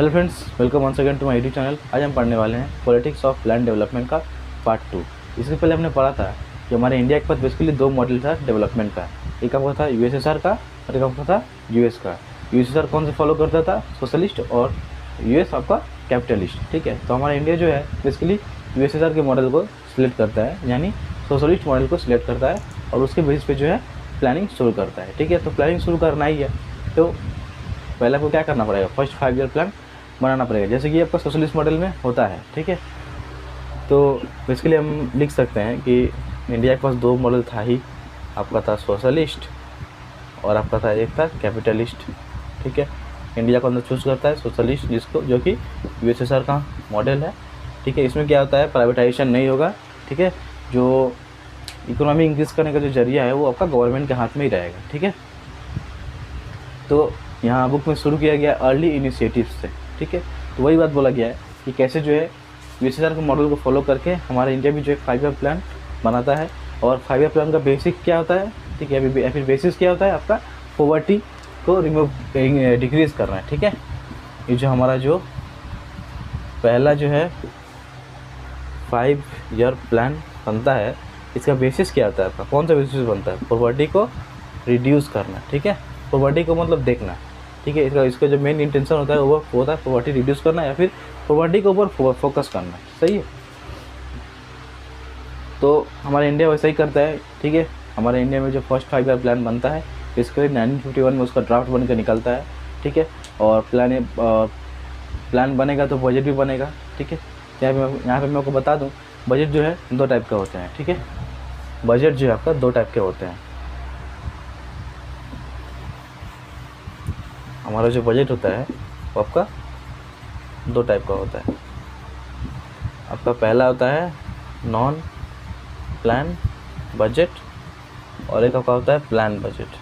Hello friends, welcome once again to my YouTube channel. आज हम पढ़ने वाले हैं पॉलिटिक्स ऑफ लैंड डेवलपमेंट का पार्ट 2। इसके पहले हमने पढ़ा था कि हमारे इंडिया के पास बेसिकली दो मॉडल था डेवलपमेंट का। एक आपका था यूएसएसआर का और एक आपका था यूएस का। यूएसएसआर कौन से फॉलो करता था? सोशलिस्ट, और यूएस आपका कैपिटलिस्ट। ठीक है, तो हमारा इंडिया जो है बेसिकली यूएसएसआर के मॉडल को सिलेक्ट करता है, यानी सोशलिस्ट मॉडल को सिलेक्ट करता है और उसके बेसिस पे जो है प्लानिंग शुरू करता है। ठीक है, तो प्लानिंग शुरू करना ही है तो पहले आपको क्या करना पड़ेगा? फर्स्ट 5 ईयर प्लान बनाना पड़ेगा, जैसे कि आपका सोशलिस्ट मॉडल में होता है। ठीक है, तो बेसिकली हम लिख सकते हैं कि इंडिया के पास दो मॉडल था ही, आपका था सोशलिस्ट और आपका था एक था कैपिटलिस्ट। ठीक है, इंडिया को अंदर चूज़ करता है सोशलिस्ट, जिसको जो कि यूएसएसआर का मॉडल है। ठीक है, इसमें क्या होता है? प्राइवेटाइजेशन नहीं होगा। ठीक है, जो इकोनॉमी इंक्रीज करने का जो जरिया है वो आपका गवर्नमेंट के हाथ में ही रहेगा। ठीक है, तो यहाँ बुक में शुरू किया गया अर्ली इनिशिएटिव से। ठीक है, तो वही बात बोला गया है कि कैसे जो है यूएसएसआर के मॉडल को फॉलो करके हमारा इंडिया भी जो है 5 ईयर प्लान बनाता है। और 5 ईयर प्लान का बेसिक क्या होता है? ठीक है, फिर बेसिस क्या होता है? आपका पॉवर्टी को डिक्रीज़ करना है। ठीक है, ये जो हमारा जो पहला जो है 5 ईयर प्लान बनता है, इसका बेसिस क्या होता है? आपका कौन सा बेसिस बनता है? पॉवर्टी को रिड्यूस करना। ठीक है, पॉवर्टी को मतलब देखना। ठीक है, इसका जो मेन इंटेंशन होता है वो होता है पॉवर्टी रिड्यूस करना या फिर पॉवर्टी के ऊपर फोकस करना। सही है, तो हमारा इंडिया वैसा ही करता है। ठीक है, हमारे इंडिया में जो फर्स्ट 5 ईयर प्लान बनता है इसके 1951 में उसका ड्राफ्ट बनकर निकलता है। ठीक है, और प्लान बनेगा तो बजट भी बनेगा। ठीक है, यहाँ पे मैं आपको बता दूँ, बजट जो है 2 टाइप के होते हैं। ठीक है, बजट जो है आपका 2 टाइप के होते हैं। हमारा जो बजट होता है वो आपका 2 टाइप का होता है। आपका पहला होता है नॉन प्लान बजट और एक आपका होता है प्लान बजट।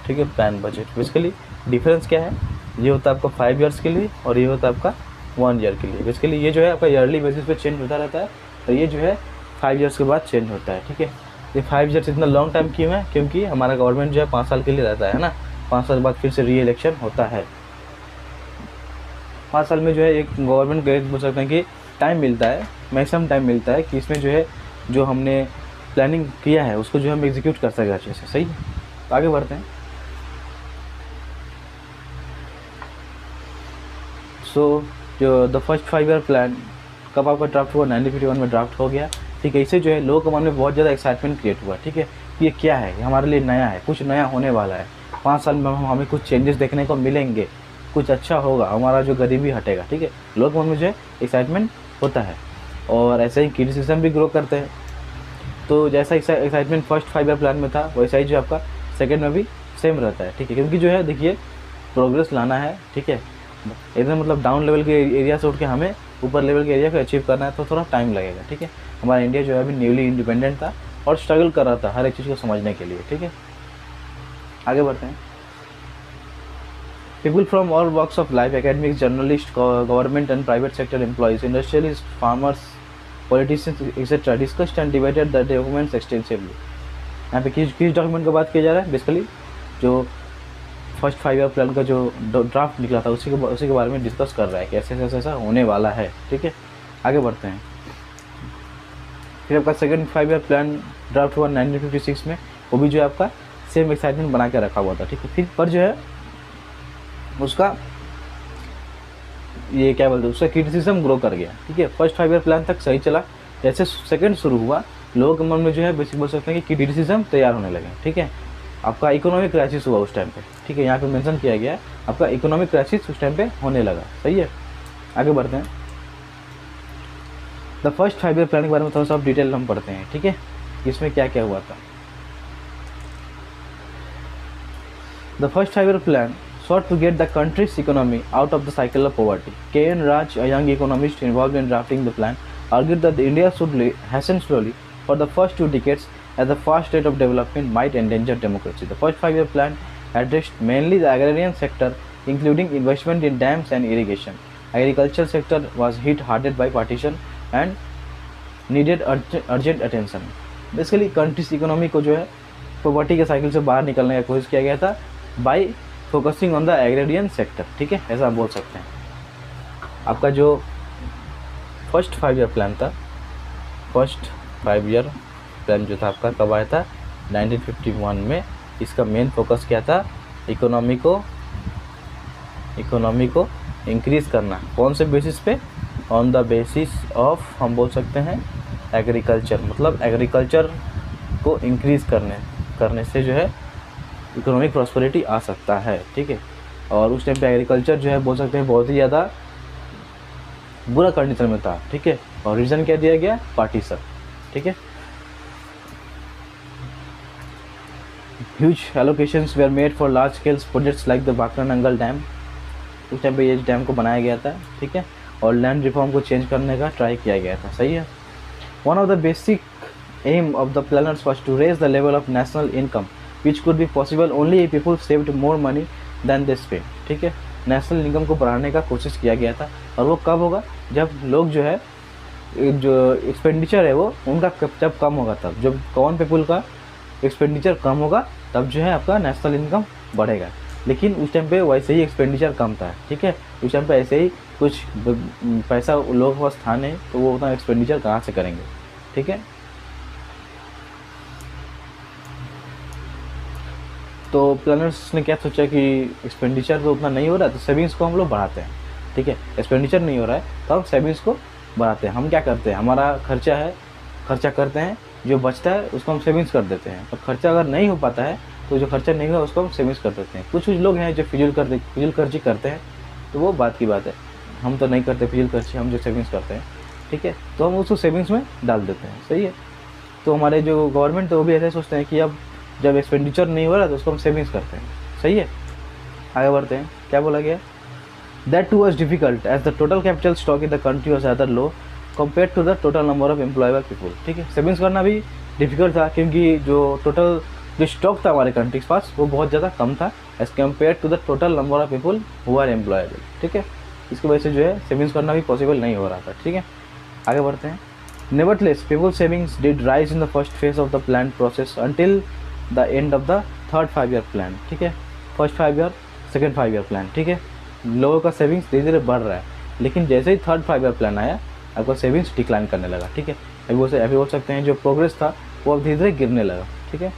ठीक है, प्लान बजट बेसिकली डिफरेंस क्या है? ये होता है आपका 5 ईयर्स के लिए और ये होता है आपका 1 ईयर के लिए। बेसिकली ये जो है आपका ईयरली बेसिस पे चेंज होता रहता है और ये जो है 5 ईयर्स के बाद चेंज होता है। ठीक है, ये 5 ईयर्स इतना लॉन्ग टाइम क्यों है? क्योंकि हमारा गवर्नमेंट जो है 5 साल के लिए रहता है ना, 5 साल बाद फिर से री इलेक्शन होता है। 5 साल में जो है एक गवर्नमेंट को एक बोल सकते हैं कि टाइम मिलता है, मैक्सिमम टाइम मिलता है कि इसमें जो है जो हमने प्लानिंग किया है उसको जो हम एग्जीक्यूट कर सकें अच्छे से। सही, तो आगे बढ़ते हैं। सो जो द फर्स्ट 5 ईयर प्लान कब आपका ड्राफ्ट हुआ? 1951 में ड्राफ्ट हो गया। ठीक है, इससे जो है लोगों के मन में बहुत ज़्यादा एक्साइटमेंट क्रिएट हुआ। ठीक है, ये क्या है? ये हमारे लिए नया है, कुछ नया होने वाला है। 5 साल में हमें कुछ चेंजेस देखने को मिलेंगे, कुछ अच्छा होगा, हमारा जो गरीबी हटेगा। ठीक है, लोग मन में जो है एक्साइटमेंट होता है और ऐसे ही क्रिटिसिज्म भी ग्रो करते हैं। तो जैसा एक्साइटमेंट फर्स्ट 5 ईयर प्लान में था वैसा ही जो आपका सेकेंड में भी सेम रहता है। ठीक है, क्योंकि जो है देखिए प्रोग्रेस लाना है। ठीक है, एकदम मतलब डाउन लेवल के एरिया से उठ के हमें ऊपर लेवल के एरिया को अचीव करना है तो थोड़ा टाइम लगेगा। ठीक है, हमारा इंडिया जो है अभी न्यूली इंडिपेंडेंट था और स्ट्रगल कर रहा था हर एक चीज़ को समझने के लिए। ठीक है, आगे बढ़ते हैं। People from all walks of life, academics, journalists, government and private sector employees, industrialists, farmers, politicians, etc. discussed and debated the documents extensively. यहाँ पे किस डॉक्यूमेंट का बात किया जा रहा है? बेसिकली जो फर्स्ट 5 ईयर प्लान का जो ड्राफ्ट निकला था उसी के बारे में डिस्कस कर रहा है कि ऐसे ऐसा होने वाला है। ठीक है, आगे बढ़ते हैं। फिर आपका सेकंड 5 ईयर प्लान ड्राफ्ट हुआ 1956 में, वो भी जो है आपका सेम एक्साइटमेंट बना के रखा हुआ था। ठीक है, फिर पर जो है उसका ये क्या बोलते हैं, उसका क्रिटिसिज्म ग्रो कर गया। ठीक है, फर्स्ट 5 ईयर प्लान तक सही चला, जैसे सेकंड शुरू हुआ लोगों के मन में जो है बेसिक बोल सकते हैं कि क्रिटिसिज्म तैयार होने लगे। ठीक है, आपका इकोनॉमिक क्राइसिस हुआ उस टाइम पे। ठीक है, यहाँ पे मेंशन किया गया है आपका इकोनॉमिक क्राइसिस उस टाइम पे होने लगा। सही है, आगे बढ़ते हैं। द फर्स्ट 5 ईयर प्लान के बारे में थोड़ा सा डिटेल हम पढ़ते हैं। ठीक है, इसमें क्या क्या हुआ था। The first 5 year plan sought to get the country's economy out of the cycle of poverty. K.N. Raj, a young economist involved in drafting the plan, argued that India should hasten slowly for the first 2 decades as the fast rate of development might endanger democracy. The first 5 year plan addressed mainly the agrarian sector, including investment in dams and irrigation. Agricultural sector was hit hardest by partition and needed urgent attention. Basically, country's economy को जो है poverty के cycle से बाहर निकलने का कोशिश किया गया था by focusing on the agrarian sector, ठीक है, ऐसा आप बोल सकते हैं। आपका जो फर्स्ट 5 ईयर प्लान था, फर्स्ट 5 ईयर प्लान जो था आपका कब आया था, 1951 में। इसका मेन फोकस क्या था, इकोनॉमी को इंक्रीज़ करना। कौन से बेसिस पे, ऑन द बेसिस ऑफ, हम बोल सकते हैं एग्रीकल्चर, मतलब एग्रीकल्चर को इंक्रीज़ करने से जो है इकोनॉमिक प्रॉस्पेरिटी आ सकता है, ठीक है। और उस टाइम पे एग्रीकल्चर जो है बोल सकते हैं बहुत ही ज़्यादा बुरा कंडीशन में था, ठीक है। और रीज़न क्या दिया गया, पार्टीशन, ठीक है। Huge allocations were made for large scales projects like the Bhakra Nangal dam. उस टाइम पे ये डैम को बनाया गया था, ठीक है। और लैंड रिफॉर्म को चेंज करने का ट्राई किया गया था, सही है। One of the basic aim of the planners was to raise the level of national income which could be possible only if people saved more money than they spend, ठीक है। National income को बढ़ाने का कोशिश किया गया था, और वो कब होगा, जब लोग जो है जो एक्सपेंडिचर है वो उनका जब कम होगा, तब जब कॉमन पीपल का एक्सपेंडिचर कम होगा तब जो है आपका नेशनल इनकम बढ़ेगा। लेकिन उस टाइम पे वैसे ही एक्सपेंडिचर कम था, ठीक है। उस टाइम पे ऐसे ही कुछ पैसा लोगों के पास था नहीं, तो वो उतना एक्सपेंडिचर कहाँ से करेंगे, ठीक है। तो प्लानर्स ने क्या सोचा कि एक्सपेंडिचर तो उतना नहीं हो रहा है, तो सेविंग्स को हम लोग बढ़ाते हैं, ठीक है। एक्सपेंडिचर नहीं हो रहा है तो हम सेविंग्स को बढ़ाते हैं। हम क्या करते हैं, हमारा खर्चा है, खर्चा करते हैं, जो बचता है उसको हम सेविंग्स कर देते हैं। और खर्चा अगर नहीं हो पाता है तो जो खर्चा नहीं हुआ उसको हम सेविंग्स कर देते हैं। कुछ लोग हैं जो फिजूल खर्ची करते हैं, तो वो बात की बात है। हम तो नहीं करते फिजूल खर्ची, हम जो सेविंग्स करते हैं, ठीक है, तो हम उसको सेविंग्स में डाल देते हैं, सही है। तो हमारे जो गवर्नमेंट तो वो भी ऐसे सोचते हैं कि अब जब एक्सपेंडिचर नहीं हो रहा तो उसको हम सेविंग्स करते हैं, सही है। आगे बढ़ते हैं, क्या बोला गया, that too was difficult as the total capital stock in the country was other low compare to the total number of employable people, ठीक है। सेविंग्स करना भी डिफिकल्ट था क्योंकि जो स्टॉक था हमारे कंट्री के पास वो बहुत ज़्यादा कम था as compare to the total number of people who are employable, ठीक है। इसकी वजह से जो है सेविंग्स करना भी पॉसिबल नहीं हो रहा था, ठीक है। आगे बढ़ते हैं। Nevertheless people savings did rise in the first phase of the plan process until the end of the third 5 year plan, ठीक है। First 5 year, second 5 year plan, ठीक है। लोगों का सेविंग्स धीरे धीरे बढ़ रहा है, लेकिन जैसे ही थर्ड 5 ईयर प्लान आया आपका सेविंग्स डिक्लाइन करने लगा, ठीक है। अभी बोल सकते हैं जो प्रोग्रेस था वो अब धीरे धीरे गिरने लगा, ठीक है।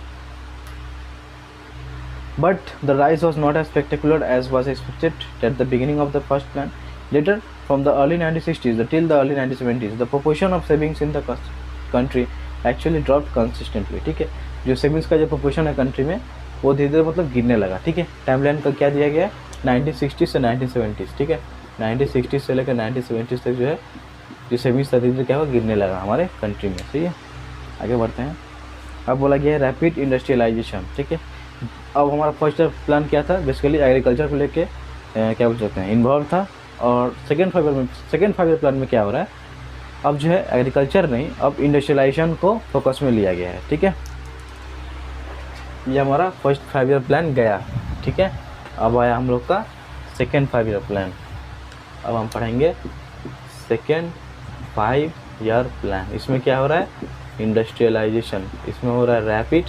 But the rise was not as spectacular as was expected at the beginning of the first plan. Later, from the early 1960s till the early 1970s, the proportion of savings in the country actually dropped consistently, ठीक है। जो savings का जो proportion है country में वो धीरे धीरे मतलब गिरने लगा, ठीक है। टाइमलाइन का क्या दिया गया है, 1960 से 1970, ठीक है। 1960 से लेकर 1970 तक जो है जो सेविंग्स धीरे धीरे क्या हुआ, गिरने लगा हमारे कंट्री में, सही है। आगे बढ़ते हैं। अब बोला गया है रैपिड इंडस्ट्रियलाइजेशन, ठीक है। अब हमारा फर्स्ट प्लान क्या था, बेसिकली एग्रीकल्चर को लेके क्या बोल सकते हैं इन्वॉल्व था। और सेकेंड 5 ईयर प्लान में क्या हो रहा है, अब जो है एग्रीकल्चर नहीं, अब इंडस्ट्रियलाइजेशन को फोकस में लिया गया है, ठीक है। ये हमारा फर्स्ट 5 ईयर प्लान गया, ठीक है। अब आया हम लोग का सेकेंड 5 ईयर प्लान। अब हम पढ़ेंगे सेकेंड 5 ईयर प्लान। इसमें क्या हो रहा है, इंडस्ट्रियलाइजेशन, इसमें हो रहा है रैपिड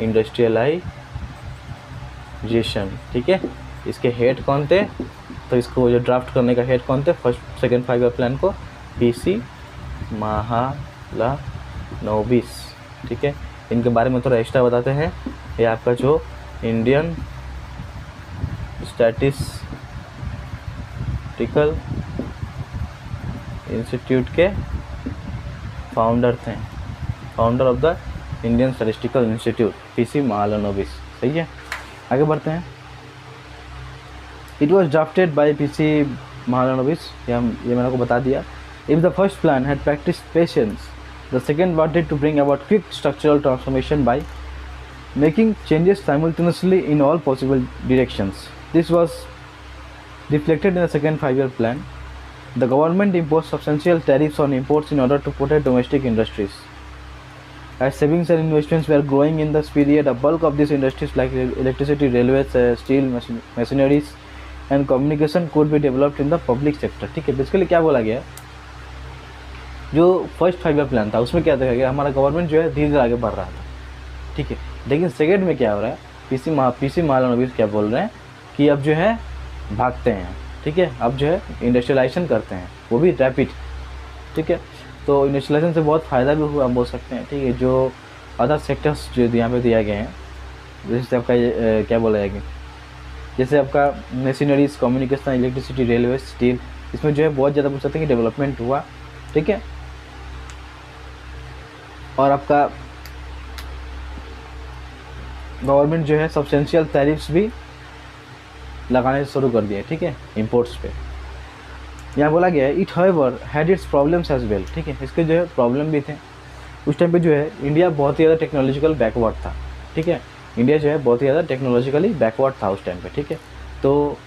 इंडस्ट्रियलाइजेशन, ठीक है। इसके हेड कौन थे, तो इसको जो ड्राफ्ट करने का हेड कौन थे, फर्स्ट सेकेंड 5 ईयर प्लान को पीसी महालनोबिस, ठीक है। इनके बारे में थोड़ा एक्स्ट्रा बताते हैं। ये आपका जो इंडियन स्टैटिस्टिकल इंस्टीट्यूट के फाउंडर थे, founder of the Indian Statistical Institute, PC Mahalanobis, सही है। आगे बढ़ते हैं। It was drafted by PC Mahalanobis, ये मैंने आपको बता दिया। If the first plan had practice patience, the second wanted to bring about quick structural transformation by making changes simultaneously in all possible directions. This was reflected in the second 5 year plan. The government imposed substantial tariffs on imports in order to protect domestic industries. As savings and investments were growing in this period, a bulk of these industries like electricity, railways, steel, machineries and communication could be developed in the public sector, ठीक है। Basically क्या बोला गया, जो first 5 year plan था उसमें क्या देखा गया, हमारा गवर्नमेंट जो है धीरे धीरे आगे बढ़ रहा था, ठीक है। लेकिन सेकेंड में क्या हो रहा है, पीसी महालनोबिस क्या बोल रहे हैं कि अब जो है भागते हैं, ठीक है, अब जो है इंडस्ट्रियलाइजेशन करते हैं, वो भी रैपिड, ठीक है। तो इंडस्ट्रियलाइजेशन से बहुत फ़ायदा भी हुआ, हम बोल सकते हैं, ठीक है। जो अदर सेक्टर्स जो यहाँ पे दिया गए हैं, जैसे आपका क्या बोला जाएगा, जैसे आपका machineries, communication, electricity, railway, steel, इसमें जो है बहुत ज़्यादा पूछ सकते हैं कि डेवलपमेंट हुआ, ठीक है। और आपका गवर्नमेंट जो है सब्सटेंशियल टैरिफ्स भी लगाने शुरू कर दिए, ठीक है, इंपोर्ट्स पे। यहाँ बोला गया है it however had its problems as well, ठीक है, इसके जो है प्रॉब्लम भी थे। उस टाइम पे जो है इंडिया बहुत ही ज़्यादा टेक्नोलॉजिकल बैकवर्ड था, ठीक है, इंडिया जो है बहुत ही ज़्यादा टेक्नोलॉजिकली बैकवर्ड था उस टाइम पे, ठीक है। तो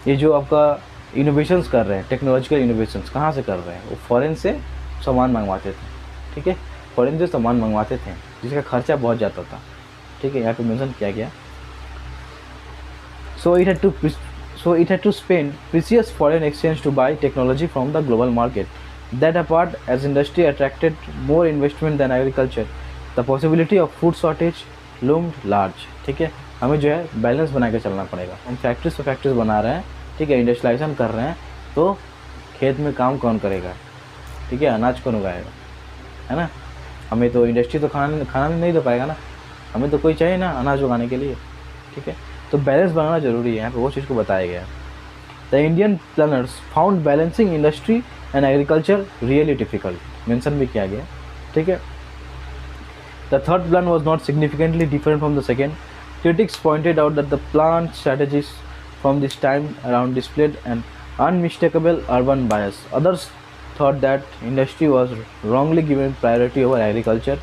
ये जो आपका इनोवेशंस कर रहे हैं, टेक्नोलॉजिकल इनोवेशंस कहाँ से कर रहे हैं, वो फॉरेन से सामान मंगवाते थे, ठीक है, फॉरेन से सामान मंगवाते थे जिसका खर्चा बहुत ज़्यादा था, ठीक है, यहाँ पे मेंशन किया गया। So it had to spend precious foreign exchange to buy technology from the global market. That apart, as industry attracted more investment than agriculture, the possibility of food shortage loomed large. ठीक है, हमें जो है balance बना के चलना पड़ेगा। हम फैक्ट्रीज बना रहे हैं, ठीक है, इंडस्ट्रियलाइजेशन कर रहे हैं, तो खेत में काम कौन करेगा, ठीक है, अनाज कौन उगाएगा, है ना। हमें तो इंडस्ट्री तो खाना नहीं दे पाएगा ना, हमें तो कोई चाहिए ना अनाज उगाने के लिए, ठीक है। तो बैलेंस बनाना जरूरी है, यहाँ पे वो चीज़ को बताया गया है। The Indian planners found balancing industry and agriculture really difficult, mention भी किया गया, ठीक है। The third plan was not significantly different from the second. Critics pointed out that the plan strategies from this time around displayed an unmistakable urban bias. Others thought that industry was wrongly given priority over agriculture.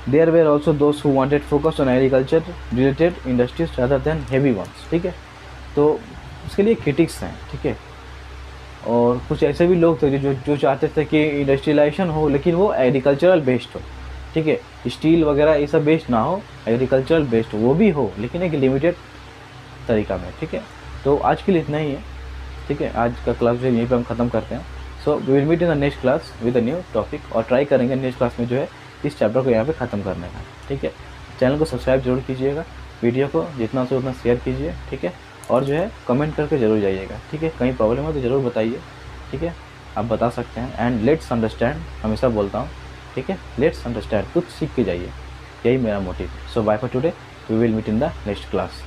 There were also those who wanted focus on agriculture related industries rather than heavy ones, ठीक है। तो उसके लिए critics हैं, ठीक है, और कुछ ऐसे भी लोग थे जो चाहते थे कि इंडस्ट्रियलाइजेशन हो लेकिन वो एग्रीकल्चरल बेस्ड हो, ठीक है, स्टील वगैरह ये सब बेस्ड ना हो, एग्रीकल्चरल बेस्ड वो भी हो लेकिन एक लिमिटेड तरीका में, ठीक है। तो आज के लिए इतना ही है, ठीक है, आज का क्लास जो यहीं पे हम ख़त्म करते हैं। So we will meet in the next class with a new topic, और ट्राई करेंगे नेक्स्ट क्लास में जो है इस चैप्टर को यहाँ पे ख़त्म करने का, ठीक है। चैनल को सब्सक्राइब जरूर कीजिएगा, वीडियो को जितना से उतना शेयर कीजिए, ठीक है, और जो है कमेंट करके ज़रूर जाइएगा, ठीक है। कहीं प्रॉब्लम हो तो ज़रूर बताइए, ठीक है, आप बता सकते हैं। एंड लेट्स अंडरस्टैंड, हमेशा बोलता हूँ, ठीक है, लेट्स अंडरस्टैंड, कुछ सीख के जाइए, यही मेरा motive. So bye for today, we will meet in the next class.